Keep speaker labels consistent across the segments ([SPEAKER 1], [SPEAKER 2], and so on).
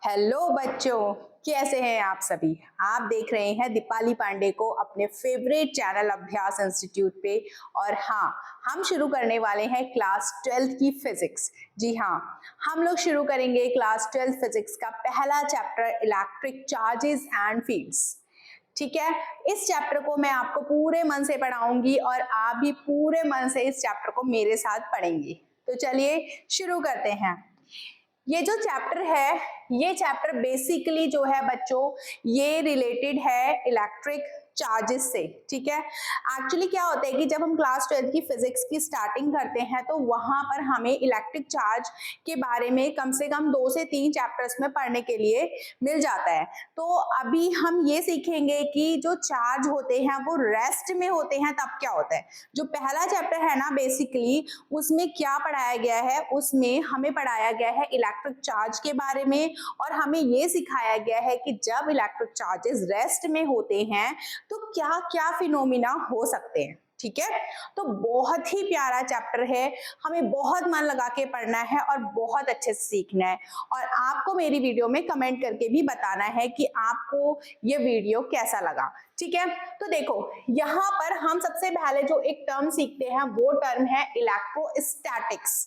[SPEAKER 1] Hello बच्चों, कैसे हैं आप सभी। आप देख रहे हैं दीपाली पांडे को अपने फेवरेट चैनल अभ्यास इंस्टीट्यूट पे। और हाँ, हम शुरू करने वाले हैं क्लास 12th की फिजिक्स। जी हाँ, हम लोग शुरू करेंगे क्लास 12th फिजिक्स का पहला chapter electric charges and fields. ठीक है, इस चैप्टर को मैं आपको पूरे मन से पढ़ाऊंगी और आप भी पूरे मन से इस चैप्टर को मेरे साथ पढ़ेंगे। तो चलिए शुरू करते हैं। ये जो चैप्टर है, ये चैप्टर बेसिकली जो है बच्चों, ये रिलेटेड है इलेक्ट्रिक चार्जेस से। ठीक है, एक्चुअली क्या होता है कि जब हम क्लास 12th की फिजिक्स की स्टार्टिंग करते हैं तो वहां पर हमें इलेक्ट्रिक चार्ज के बारे में कम से कम 2 से 3 चैप्टर्स में पढ़ने के लिए मिल जाता है। तो अभी हम ये सीखेंगे कि जो चार्ज होते हैं वो रेस्ट में होते हैं तब क्या होता है। जो पहला चैप्टर है ना, बेसिकली उसमें क्या पढ़ाया गया है, उसमें हमें पढ़ाया गया है इलेक्ट्रिक चार्ज के बारे में और हमें ये सिखाया गया है कि जब इलेक्ट्रिक चार्जेस रेस्ट में होते हैं तो क्या क्या फिनोमिना हो सकते हैं। ठीक है, तो बहुत ही प्यारा चैप्टर है, हमें बहुत मन लगा के पढ़ना है और बहुत अच्छे से सीखना है। और आपको मेरी वीडियो में कमेंट करके भी बताना है कि आपको ये वीडियो कैसा लगा। ठीक है, तो देखो यहाँ पर हम सबसे पहले जो एक टर्म सीखते हैं वो टर्म है इलेक्ट्रोस्टैटिक्स।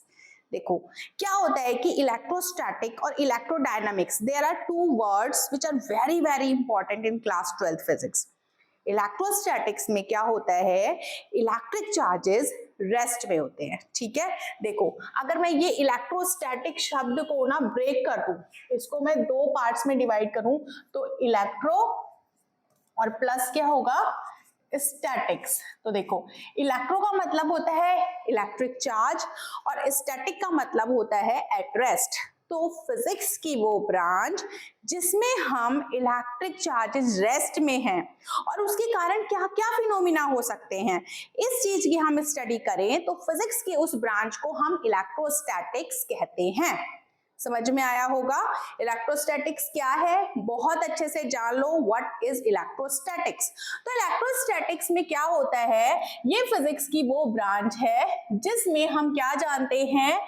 [SPEAKER 1] देखो क्या होता है कि इलेक्ट्रोस्टैटिक और electrodynamics, there are two words which are very very important in class 12th physics. Electrostatics में क्या होता है, इलेक्ट्रिक चार्जेस रेस्ट में होते हैं। ठीक है, देखो अगर मैं ये इलेक्ट्रोस्टैटिक शब्द को ना ब्रेक कर दूं, इसको मैं 2 पार्ट्स में डिवाइड करूं, तो इलेक्ट्रो और प्लस क्या होगा, स्टैटिक्स। तो देखो इलेक्ट्रो का मतलब होता है इलेक्ट्रिक चार्ज और स्टैटिक का मतलब होता है एट रेस्ट। तो फिजिक्स की वो ब्रांच जिसमें हम इलेक्ट्रिक चार्जेस रेस्ट में हैं और उसके कारण क्या क्या फिनोमिना हो सकते हैं, इस चीज की हम स्टडी करें तो फिजिक्स की उस ब्रांच को हम इलेक्ट्रोस्टैटिक्स कहते हैं। समझ में आया होगा इलेक्ट्रोस्टैटिक्स क्या है, बहुत अच्छे से जान लो व्हाट इज इलेक्ट्रोस्टैटिक्स। तो इलेक्ट्रोस्टैटिक्स में क्या होता है, ये फिजिक्स की वो ब्रांच है जिसमें हम क्या जानते हैं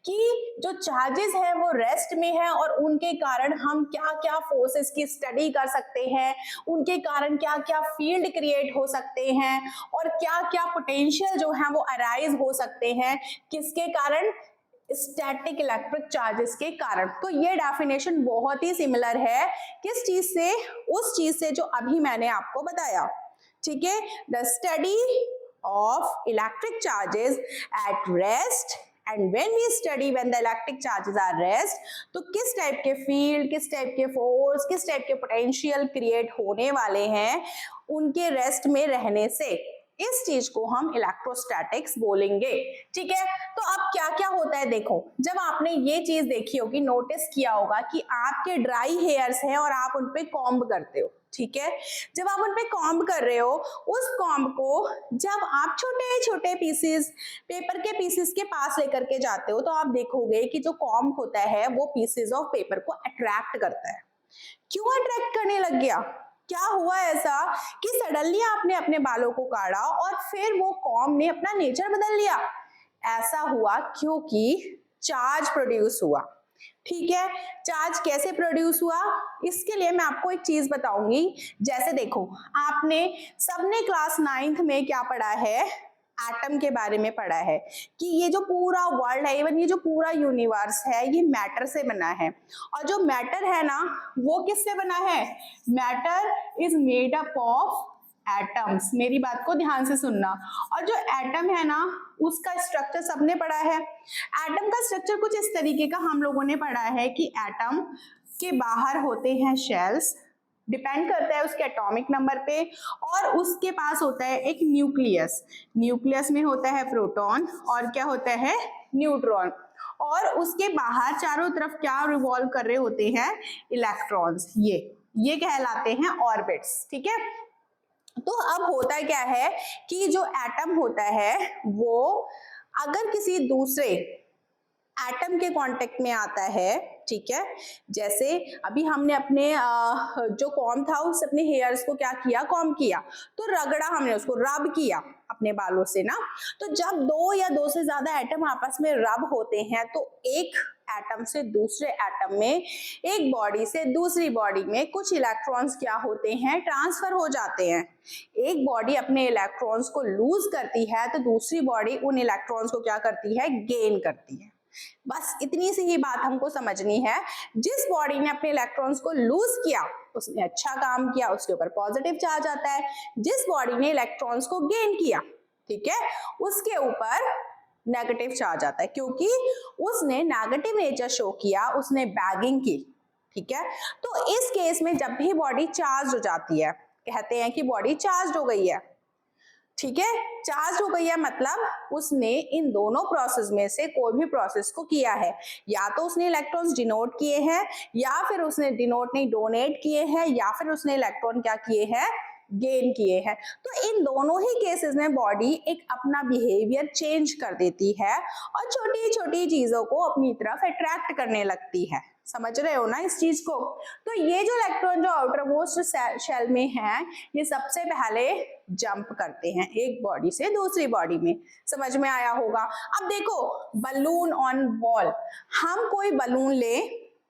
[SPEAKER 1] कि जो चार्जेस हैं वो रेस्ट में है और उनके कारण हम क्या क्या फोर्सेस की स्टडी कर सकते हैं, उनके कारण क्या क्या फील्ड क्रिएट हो सकते हैं और क्या क्या पोटेंशियल जो है वो अराइज हो सकते हैं, किसके कारण, स्टैटिक इलेक्ट्रिक चार्जेस के कारण। तो ये डेफिनेशन बहुत ही सिमिलर है किस चीज से, उस चीज से जो अभी मैंने आपको बताया। ठीक है, the study of electric charges at rest and when we study when the electric charges are rest, तो किस टाइप के फील्ड, किस टाइप के फोर्स, किस टाइप के पोटेंशियल क्रिएट होने वाले हैं उनके रेस्ट में रहने से, इस चीज को हम इलेक्ट्रोस्टैटिक्स बोलेंगे। ठीक है, तो अब क्या क्या होता है, देखो जब आपने ये चीज देखी होगी, नोटिस किया होगा कि आपके ड्राई हेयर्स हैं और आप उन पे कॉम्ब करते हो। ठीक है, जब आप उन पे कॉम्ब कर रहे हो, उस कॉम्ब को जब आप छोटे छोटे पीसेस, पेपर के पीसेस के पास लेकर के जाते हो तो आप देखोगे कि जो कॉम्ब होता है वो पीसेस ऑफ पेपर को अट्रैक्ट करता है। क्यों अट्रैक्ट करने लग गया, क्या हुआ ऐसा कि सडनली आपने अपने बालों को काटा और फिर वो कॉम्ब ने अपना नेचर बदल लिया। ऐसा हुआ क्योंकि चार्ज प्रोड्यूस हुआ। ठीक है, चार्ज कैसे प्रोड्यूस हुआ, इसके लिए मैं आपको एक चीज बताऊंगी। जैसे देखो आपने सबने क्लास 9th में क्या पढ़ा है, एटम के बारे में पढ़ा है कि ये जो पूरा वर्ल्ड है, इवन ये जो पूरा यूनिवर्स है, ये मैटर से बना है। और जो मैटर है ना वो किससे बना है, matter is made up of atoms. मेरी बात को ध्यान से सुनना। और जो एटम है ना उसका स्ट्रक्चर सबने पढ़ा है। एटम का स्ट्रक्चर कुछ इस तरीके का हम लोगों ने पढ़ा है कि एटम के बाहर होते हैं शेल्स, डिपेंड करता है उसके एटॉमिक नंबर पे, और उसके पास होता है एक न्यूक्लियस। न्यूक्लियस में होता है प्रोटॉन और क्या होता है, न्यूट्रॉन। और उसके बाहर चारों तरफ क्या रिवॉल्व कर रहे होते हैं, इलेक्ट्रॉन्स। ये कहलाते हैं ऑर्बिट्स। ठीक है, तो अब होता क्या है कि जो एटम होता है वो अगर किसी दूसरे एटम के कांटेक्ट में आता है, ठीक है, जैसे अभी हमने अपने जो कॉम्ब था उस अपने हेयर्स को क्या किया, कॉम्ब किया, तो रगड़ा, हमने उसको रब किया अपने बालों से ना। तो जब 2 या 2 से ज्यादा एटम आपस में रब होते हैं तो एक एटम से दूसरे एटम में, एक बॉडी से दूसरी बॉडी में कुछ इलेक्ट्रॉन्स क्या होते हैं, ट्रांसफर हो जाते हैं। एक बॉडी अपने इलेक्ट्रॉन्स को लूज करती है तो दूसरी बॉडी उन इलेक्ट्रॉन्स को क्या करती है, गेन करती है। बस इतनी सी ही बात हमको समझनी है। जिस बॉडी ने अपने इलेक्ट्रॉन्स को लूज किया उसने अच्छा काम किया, उसके ऊपर पॉजिटिव चार्ज आता है। जिस बॉडी ने इलेक्ट्रॉन्स को गेन किया, ठीक है, उसके ऊपर नेगेटिव चार्ज आता है, क्योंकि उसने नेगेटिव नेचर शो किया, उसने बैगिंग की। ठीक है, तो इस केस में जब भी बॉडी चार्ज हो जाती है, कहते हैं कि बॉडी चार्ज हो गई है। ठीक है, चार्ज हो गई है मतलब उसने इन दोनों प्रोसेस में से कोई भी प्रोसेस को किया है, या तो उसने इलेक्ट्रॉन्स डिनोट किए हैं, या फिर उसने डिनोट नहीं डोनेट किए हैं, या फिर उसने इलेक्ट्रॉन क्या किए हैं, गेन किए हैं। तो इन दोनों ही केसेस में बॉडी एक अपना बिहेवियर चेंज कर देती है और छोटी छोटी चीजों को अपनी तरफ अट्रैक्ट करने लगती है। समझ रहे हो ना इस चीज को? तो ये जो इलेक्ट्रॉन जो आउटर मोस्ट शेल में है, ये सबसे पहले जंप करते हैं एक बॉडी से दूसरी बॉडी में। समझ में आया होगा? अब देखो, बलून ऑन वॉल, हम कोई बलून ले,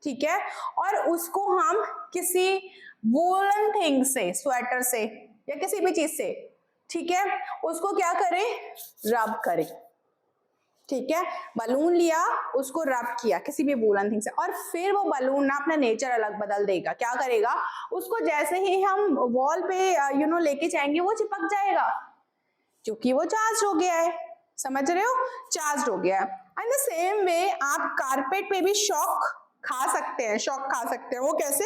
[SPEAKER 1] ठीक है, और उसको हम किसी वूलन थिंग से, स्वेटर से या किसी भी चीज से, ठीक है, उसको क्या करें, रब करें। ठीक है, बलून लिया, उसको रब किया किसी भी वूलन थिंग से, और फिर वो बलून ना अपना नेचर अलग बदल देगा। क्या करेगा, उसको जैसे ही हम वॉल पे लेके जाएंगे वो चिपक जाएगा, क्योंकि वो चार्ज हो गया है। समझ रहे हो, चार्ज हो गया है। एंड द सेम वे आप कारपेट पे भी शॉक खा सकते हैं, शॉक खा सकते हैं। वो कैसे,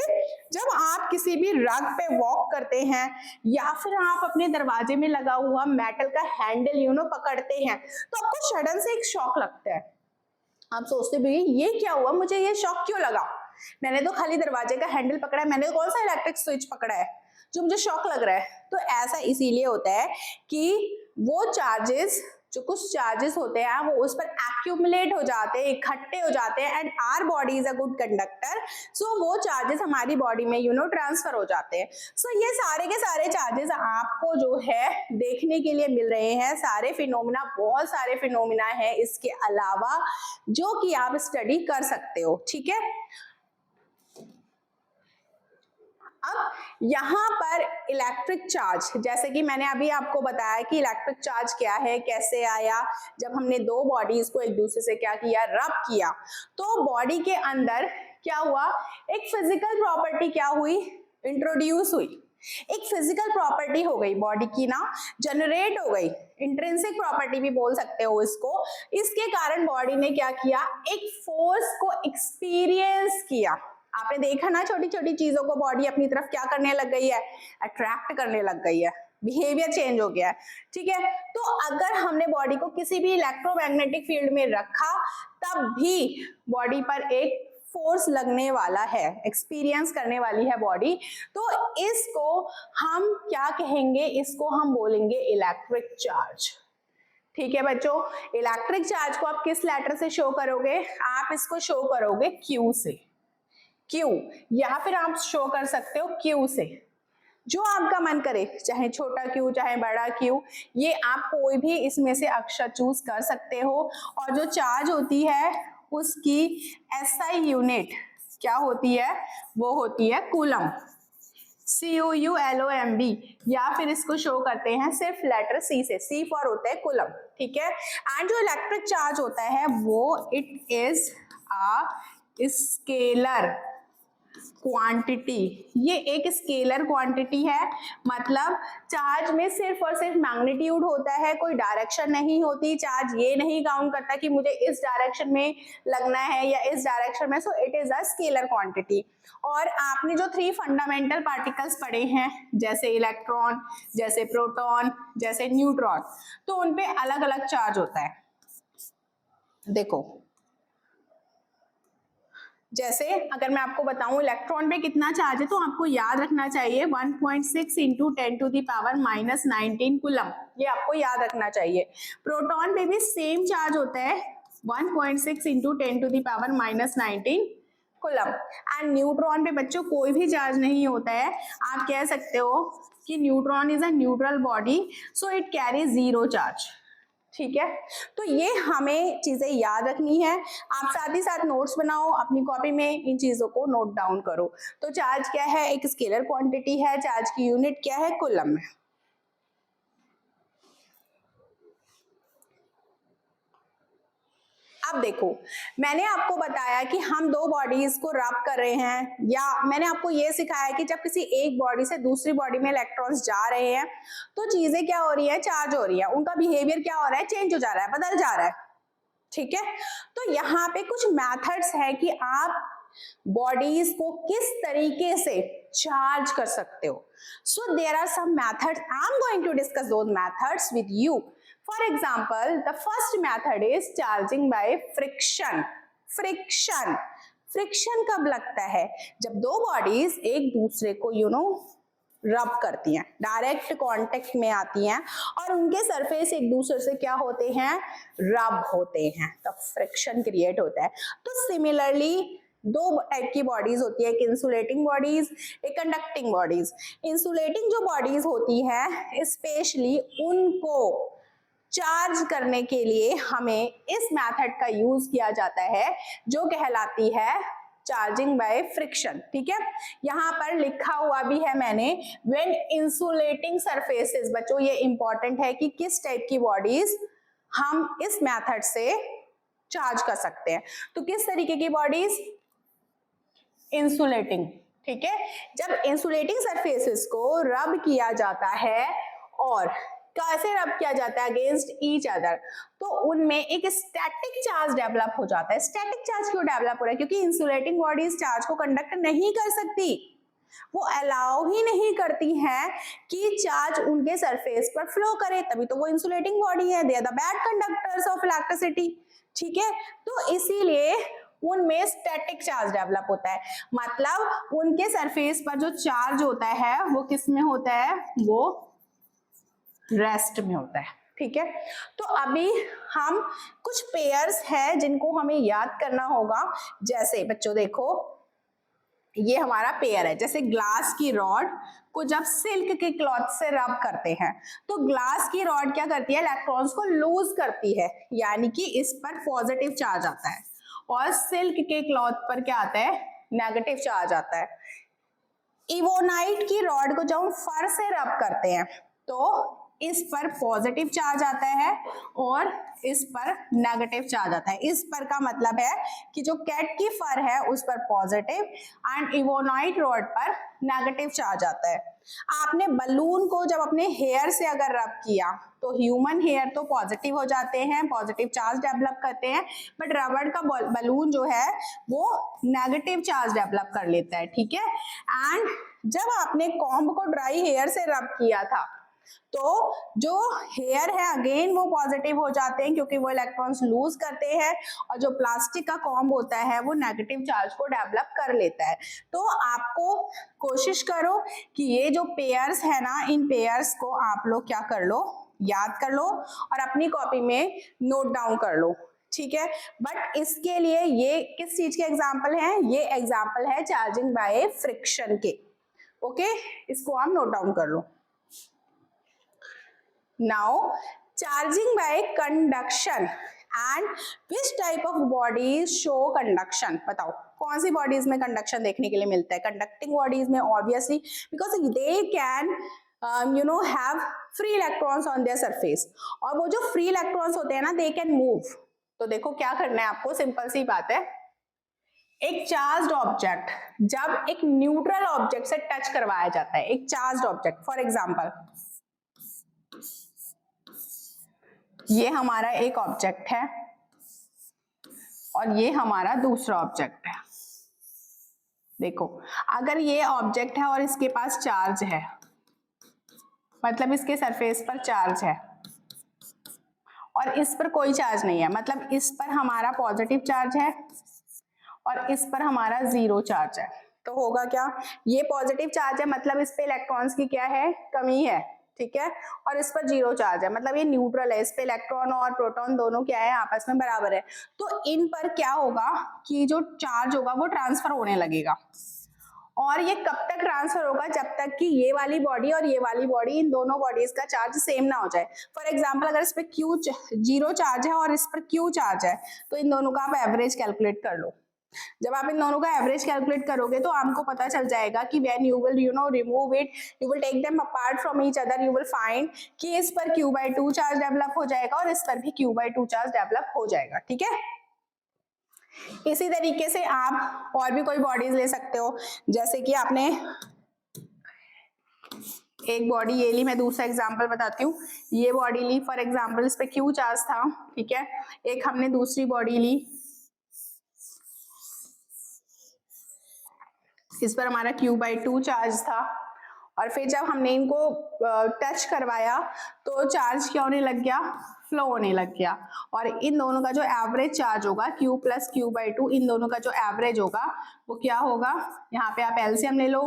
[SPEAKER 1] जब आप किसी भी रग पे वॉक करते हैं, या फिर आप अपने दरवाजे में लगा हुआ मेटल का हैंडल पकड़ते हैं, तो आपको सडन से एक शॉक लगता है। आप सोचते भी ये क्या हुआ, मुझे ये शॉक क्यों लगा, मैंने तो खाली दरवाजे का हैंडल पकड़ा है, मैंने कौन सा इलेक्ट्रिक स्विच पकड़ा है जो मुझे शॉक लग रहा है। तो ऐसा इसीलिए होता है कि वो चार्जेस, जो कुछ चार्जेस होते हैं वो उस पर एक्यूमुलेट हो जाते हैं, इकट्ठे हो जाते हैं, and our body is a good conductor, so वो चार्जेस हमारी बॉडी में ट्रांसफर हो जाते हैं। सो ये सारे के सारे चार्जेस आपको जो है देखने के लिए मिल रहे हैं, सारे फिनोमिना, बहुत सारे फिनोमिना है इसके अलावा जो कि आप स्टडी कर सकते हो। ठीक है, अब यहाँ पर इलेक्ट्रिक चार्ज, जैसे कि मैंने अभी आपको बताया कि इलेक्ट्रिक चार्ज क्या है, कैसे आया, जब हमने दो बॉडीज को एक दूसरे से क्या किया, रब किया, तो बॉडी के अंदर क्या हुआ, एक फिजिकल प्रॉपर्टी क्या हुई, इंट्रोड्यूस हुई। एक फिजिकल प्रॉपर्टी हो गई बॉडी की ना, जनरेट हो गई, इंट्रिंसिक प्रॉपर्टी भी बोल सकते हो इसको। इसके कारण बॉडी ने क्या किया, एक फोर्स को एक्सपीरियंस किया। आपने देखा ना, छोटी छोटी चीजों को बॉडी अपनी तरफ क्या करने लग गई है, अट्रैक्ट करने लग गई है, बिहेवियर चेंज हो गया है। ठीक है, तो अगर हमने बॉडी को किसी भी इलेक्ट्रोमैग्नेटिक फील्ड में रखा, तब भी बॉडी पर एक फोर्स लगने वाला है, एक्सपीरियंस करने वाली है बॉडी। तो इसको हम क्या कहेंगे, इसको हम बोलेंगे इलेक्ट्रिक चार्ज। ठीक है बच्चों, इलेक्ट्रिक चार्ज को आप किस लेटर से शो करोगे, आप इसको शो करोगे Q से, Q, या फिर आप शो कर सकते हो Q से, जो आपका मन करे, चाहे छोटा Q चाहे बड़ा Q, ये आप कोई भी इसमें से अक्षर चूज कर सकते हो। और जो चार्ज होती है उसकी SI यूनिट क्या होती है, वो होती है कूलम, COULOMB, या फिर इसको शो करते हैं सिर्फ लेटर C से, C फॉर होता है कूलम। ठीक है, एंड जो इलेक्ट्रिक चार्ज होता है वो it is a scalar quantity, ये एक स्केलर क्वांटिटी है, मतलब चार्ज में सिर्फ और सिर्फ मैग्नीट्यूड होता है, कोई डायरेक्शन नहीं होती। चार्ज ये नहीं काउंट करता कि मुझे इस डायरेक्शन में लगना है या इस डायरेक्शन में, so it is a scalar quantity. और आपने जो 3 फंडामेंटल पार्टिकल्स पढ़े हैं, जैसे इलेक्ट्रॉन, जैसे प्रोटॉन, जैसे न्यूट्रॉन, तो उनपे अलग अलग चार्ज होता है। देखो, जैसे अगर मैं आपको बताऊं इलेक्ट्रॉन पे कितना चार्ज है, तो आपको याद रखना चाहिए 1.6 इंटू 10⁻⁻19 कूलम, ये आपको याद रखना चाहिए। प्रोटॉन पे भी सेम चार्ज होता है 1.6 इंटू 10⁻⁻19 कूलम। एंड न्यूट्रॉन पे बच्चों कोई भी चार्ज नहीं होता है, आप कह सकते हो कि neutron is a neutral body, so it carry 0 charge. ठीक है, तो ये हमें चीजें याद रखनी है। आप साथ ही साथ नोट्स बनाओ, अपनी कॉपी में इन चीजों को नोट डाउन करो। तो चार्ज क्या है, एक स्केलर क्वांटिटी है, चार्ज की यूनिट क्या है, कूलम है। अब देखो, मैंने आपको बताया कि हम दो बॉडीज को रब कर रहे हैं, या मैंने आपको ये सिखाया कि जब किसी एक बॉडी से दूसरी बॉडी में इलेक्ट्रॉन्स जा रहे हैं तो चीजें क्या हो रही है, चार्ज हो रही है, उनका बिहेवियर क्या हो रहा है, चेंज हो जा रहा है, बदल जा रहा है। ठीक है, तो यहाँ पे कुछ मेथड्स है कि आप बॉडीज को किस तरीके से चार्ज कर सकते हो। So there are some methods, I am going to discuss those methods with you. For example, the first method is charging by friction. Friction. Friction कब लगता है, जब दो बॉडीज एक दूसरे को रब करती हैं, डायरेक्ट कांटेक्ट में आती हैं और उनके सरफेस एक दूसरे से क्या होते हैं, रब होते हैं, तब फ्रिक्शन क्रिएट होता है। तो सिमिलरली दो टाइप की बॉडीज होती है, एक इंसुलेटिंग बॉडीज, एक कंडक्टिंग बॉडीज। इंसुलेटिंग जो बॉडीज होती है स्पेशली उनको चार्ज करने के लिए हमें इस मेथड का यूज किया जाता है जो कहलाती है चार्जिंग बाय फ्रिक्शन। ठीक है, यहां पर लिखा हुआ भी है मैंने, व्हेन इंसुलेटिंग सरफेसेस। बच्चों ये इंपॉर्टेंट है कि किस टाइप की बॉडीज हम इस मेथड से चार्ज कर सकते हैं। तो किस तरीके की बॉडीज, इंसुलेटिंग। ठीक है, जब इंसुलेटिंग सरफेसेस को रब किया जाता है और कैसे रब किया जाता है, अगेंस्ट ईच अदर, तो उनमें एक स्टैटिक चार्ज डेवलप हो जाता है। स्टैटिक चार्ज क्यों डेवलप हो रहा है, क्योंकि इंसुलेटिंग बॉडीज चार्ज को कंडक्ट नहीं कर सकती, वो अलाउ ही नहीं करती हैं कि चार्ज उनके सरफेस पर फ्लो करे, तभी तो वो इंसुलेटिंग बॉडी है, they are the bad conductors of electricity. ठीक है, तो इसीलिए उनमें स्टैटिक चार्ज डेवलप होता है, मतलब उनके सरफेस पर जो चार्ज होता है वो किस में होता है, वो रेस्ट में होता है। ठीक है, तो अभी हम कुछ पेयर्स हैं जिनको हमें याद करना होगा। जैसे बच्चों देखो, ये हमारा पेयर है, जैसे ग्लास की रॉड को जब सिल्क के क्लॉथ से रब करते हैं तो ग्लास की रॉड क्या करती है, इलेक्ट्रॉन्स को लूज करती है, यानी कि इस पर पॉजिटिव चार्ज आता है, और सिल्क के क्लॉथ पर क्या आता है, नेगेटिव चार्ज आता है। इवोनाइट की रॉड को जब हम फर से रब करते हैं तो इस पर पॉजिटिव चार्ज आता है और इस पर नेगेटिव चार्ज आता है। इस पर का मतलब है कि जो कैट की फर है उस पर पॉजिटिव एंड इवोनाइट रॉड पर नेगेटिव चार्ज आता है। आपने बलून को जब अपने हेयर से अगर रब किया तो ह्यूमन हेयर तो पॉजिटिव हो जाते हैं, पॉजिटिव चार्ज डेवलप करते हैं, बट रबड़ का बलून जो है वो नेगेटिव चार्ज डेवलप कर लेता है। ठीक है, एंड जब आपने कॉम्ब को ड्राई हेयर से रब किया था तो जो हेयर है अगेन वो पॉजिटिव हो जाते हैं क्योंकि वो इलेक्ट्रॉन्स लूज करते हैं, और जो प्लास्टिक का कॉम्ब होता है वो नेगेटिव चार्ज को डेवलप कर लेता है। तो आपको कोशिश करो कि ये जो पेयर्स है ना, इन पेयर्स को आप लोग क्या कर लो, याद कर लो और अपनी कॉपी में नोट डाउन कर लो। ठीक है, बट इसके लिए ये किस चीज के एग्जाम्पल हैं, ये एग्जाम्पल है चार्जिंग बाय फ्रिक्शन के। ओके, इसको आप नोट डाउन कर लो। Now, charging by conduction and which type of bodies show conduction? बताओ कौन सी बॉडीज में कंडक्शन देखने के लिए मिलता है? कंडक्टिंग बॉडीज में obviously, because they can have free electrons on their surface, और वो जो फ्री इलेक्ट्रॉन्स होते हैं ना, they can move। तो देखो क्या करना है आपको, सिंपल सी बात है, एक चार्ज्ड ऑब्जेक्ट जब एक न्यूट्रल ऑब्जेक्ट से टच करवाया जाता है, एक चार्ज्ड ऑब्जेक्ट, फॉर एग्जाम्पल ये हमारा एक ऑब्जेक्ट है और ये हमारा दूसरा ऑब्जेक्ट है। देखो, अगर ये ऑब्जेक्ट है और इसके पास चार्ज है, मतलब इसके सरफेस पर चार्ज है, और इस पर कोई चार्ज नहीं है, मतलब इस पर हमारा पॉजिटिव चार्ज है और इस पर हमारा जीरो चार्ज है, तो होगा क्या, ये पॉजिटिव चार्ज है मतलब इस पे इलेक्ट्रॉन्स की क्या है, कमी है। ठीक है, और इस पर जीरो चार्ज है मतलब ये न्यूट्रल है, इस पे इलेक्ट्रॉन और प्रोटॉन दोनों क्या है, आपस में बराबर है। तो इन पर क्या होगा कि जो चार्ज होगा वो ट्रांसफर होने लगेगा, और ये कब तक ट्रांसफर होगा, जब तक कि ये वाली बॉडी और ये वाली बॉडी, इन दोनों बॉडीज का चार्ज सेम ना हो जाए। फॉर एग्जांपल अगर इस पे Q 0 चार्ज है और इस पर Q चार्ज है, तो इन दोनों का आप एवरेज कैलकुलेट कर लो। जब आप इन दोनों का एवरेज कैलकुलेट करोगे तो आपको पता चल जाएगा कि when you will remove it, you will take them apart from each other, you will find कि इस पर Q/2 चार्ज डेवलप हो जाएगा और इस पर भी Q/2 चार्ज डेवलप हो जाएगा। ठीक है, इसी तरीके से आप और भी कोई बॉडीज ले सकते हो, जैसे कि आपने एक बॉडी ये ली, मैं दूसरा एग्जांपल बताती हूँ। ये बॉडी ली फॉर एग्जांपल, इस पे Q चार्ज था, ठीक है। एक हमने दूसरी बॉडी ली, इस पर हमारा Q/2 चार्ज था, और फिर जब हमने इनको टच करवाया तो चार्ज क्या होने लग गया, फ्लो होने लग गया। और इन दोनों का जो एवरेज चार्ज होगा Q प्लस Q/2, इन दोनों का जो एवरेज होगा वो क्या होगा, यहाँ पे आप एलसीएम ले लो,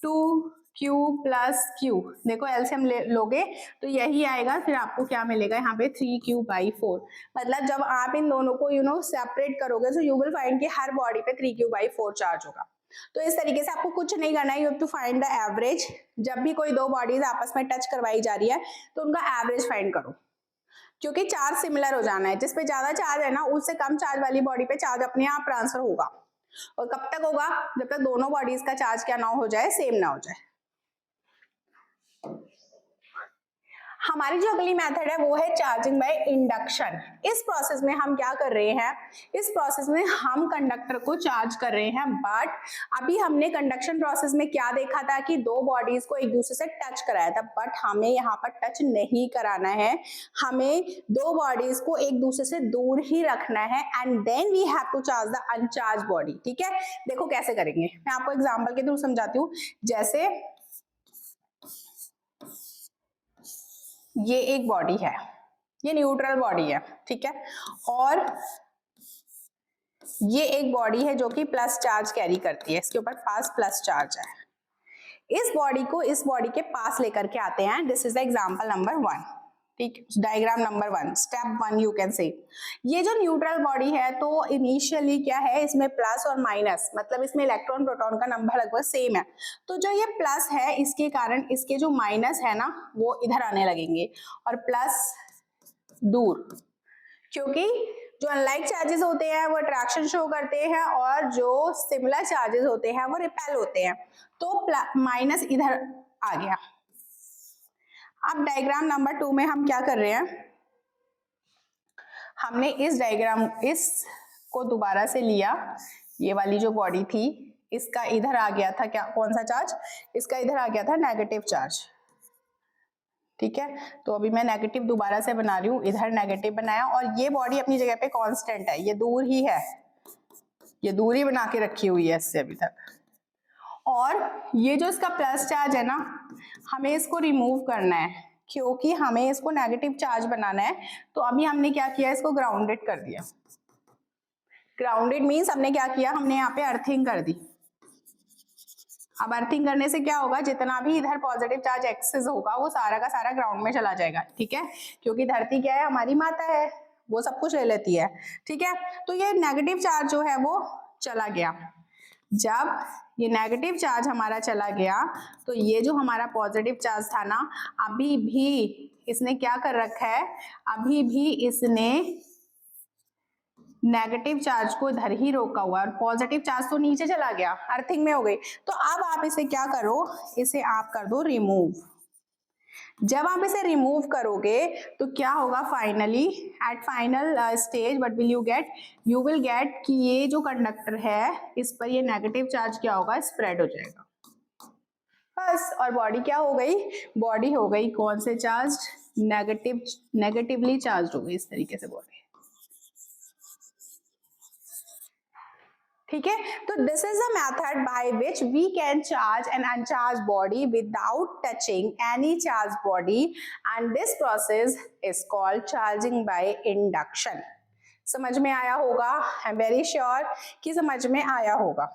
[SPEAKER 1] 2Q प्लस Q, देखो एलसीएम लोगे तो यही आएगा, फिर आपको क्या मिलेगा यहाँ पे 3Q/4। मतलब जब आप इन दोनों को सेपरेट करोगे तो यू विल फाइंड कि हर बॉडी पे 3Q/4 चार्ज होगा। तो इस तरीके से आपको कुछ नहीं करना है, you have to find the average. जब भी कोई दो बॉडीज आपस में टच करवाई जा रही है तो उनका एवरेज फाइंड करो, क्योंकि चार्ज सिमिलर हो जाना है। जिस पे ज्यादा चार्ज है ना, उससे कम चार्ज वाली बॉडी पे चार्ज अपने आप ट्रांसफर होगा। और कब तक होगा, जब तक दोनों बॉडीज का चार्ज क्या ना हो जाए, सेम ना हो जाए। हमारी जो अगली मेथड है वो है चार्जिंग बाय इंडक्शन। इस प्रोसेस में हम क्या कर रहे हैं, इस प्रोसेस में हम कंडक्टर को चार्ज कर रहे हैं। बट अभी हमने कंडक्शन प्रोसेस में क्या देखा था कि दो बॉडीज को एक दूसरे से टच कराया था, बट हमें यहाँ पर टच नहीं कराना है, हमें दो बॉडीज को एक दूसरे से दूर ही रखना है, and then we have to charge the uncharge body. ठीक है, देखो कैसे करेंगे, मैं आपको एग्जाम्पल के थ्रू समझाती हूँ। जैसे ये एक बॉडी है, ये न्यूट्रल बॉडी है, ठीक है, और ये एक बॉडी है जो कि प्लस चार्ज कैरी करती है, इसके ऊपर पास प्लस चार्ज है। इस बॉडी को इस बॉडी के पास लेकर के आते हैं। This is the example number 1, ठीक, diagram number 1, step 1 you can say. ये जो न्यूट्रल बॉडी है तो इनिशियली क्या है, इसमें प्लस और माइनस, मतलब इसमें इलेक्ट्रॉन प्रोटॉन का नंबर लगभग सेम है। तो जो ये प्लस है इसके कारण इसके जो माइनस है ना वो इधर आने लगेंगे, और प्लस दूर, क्योंकि जो अनलाइक चार्जेस होते हैं वो अट्रैक्शन शो करते हैं और जो सिमिलर चार्जेस होते हैं वो रिपेल होते हैं। तो माइनस इधर आ गया। अब डायग्राम नंबर 2 में हम क्या कर रहे हैं, हमने इस डायग्राम को दोबारा से लिया, ये वाली जो बॉडी थी इसका इधर आ गया था क्या, कौन सा चार्ज, इसका इधर आ गया था नेगेटिव चार्ज। ठीक है, तो अभी मैं नेगेटिव दोबारा से बना रही हूँ, इधर नेगेटिव बनाया, और ये बॉडी अपनी जगह पे कांस्टेंट है, ये दूर ही है, ये दूरी बना के रखी हुई है इससे अभी तक। और ये जो इसका प्लस चार्ज है ना, हमें इसको रिमूव करना है, क्योंकि हमें इसको नेगेटिव चार्ज बनाना है। तो अभी हमने क्या किया, इसको ग्राउंडेड कर दिया। ग्राउंडेड मीन्स हमने क्या किया, हमने यहाँ पे अर्थिंग कर दी। अब अर्थिंग करने से क्या होगा, जितना भी इधर पॉजिटिव चार्ज एक्सेस होगा वो सारा का सारा ग्राउंड में चला जाएगा। ठीक है, क्योंकि धरती क्या है, हमारी माता है, वो सब कुछ ले लेती है। ठीक है, तो ये नेगेटिव चार्ज जो है वो चला गया। जब ये नेगेटिव चार्ज हमारा चला गया तो ये जो हमारा पॉजिटिव चार्ज था ना, अभी भी इसने क्या कर रखा है, अभी भी इसने नेगेटिव चार्ज को इधर ही रोका हुआ है, और पॉजिटिव चार्ज तो नीचे चला गया, अर्थिंग में हो गई। तो अब आप इसे क्या करो, इसे आप कर दो रिमूव। जब आप इसे रिमूव करोगे तो क्या होगा, finally at final stage what will you get, you will get कि ये जो कंडक्टर है इस पर ये नेगेटिव चार्ज क्या होगा, स्प्रेड हो जाएगा बस। और बॉडी क्या हो गई, बॉडी हो गई कौन से चार्ज, नेगेटिवली चार्ज हो गई, इस तरीके से बॉडी। ठीक है, तो this is a method by which we can charge an uncharge body without touching any charge body, and this process is called charging by induction. समझ में आया होगा, आई एम वेरी श्योर कि समझ में आया होगा।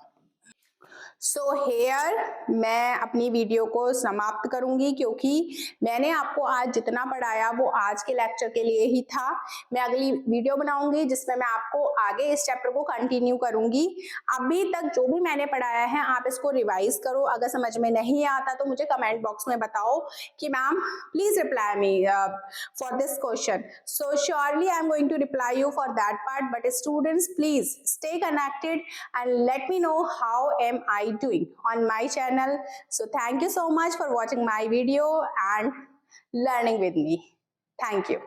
[SPEAKER 1] सो हेयर मैं अपनी वीडियो को समाप्त करूंगी, क्योंकि मैंने आपको आज जितना पढ़ाया वो आज के लेक्चर के लिए ही था। मैं अगली वीडियो बनाऊंगी जिसमें मैं आपको आगे इस चैप्टर को कंटिन्यू करूंगी। अभी तक जो भी मैंने पढ़ाया है आप इसको रिवाइज करो। अगर समझ में नहीं आता तो मुझे कमेंट बॉक्स में बताओ कि ma'am please reply me for this question. So surely I am going to reply you for that part, but students please stay connected and let me know how am I doing on my channel. So thank you so much for watching my video and learning with me. Thank you.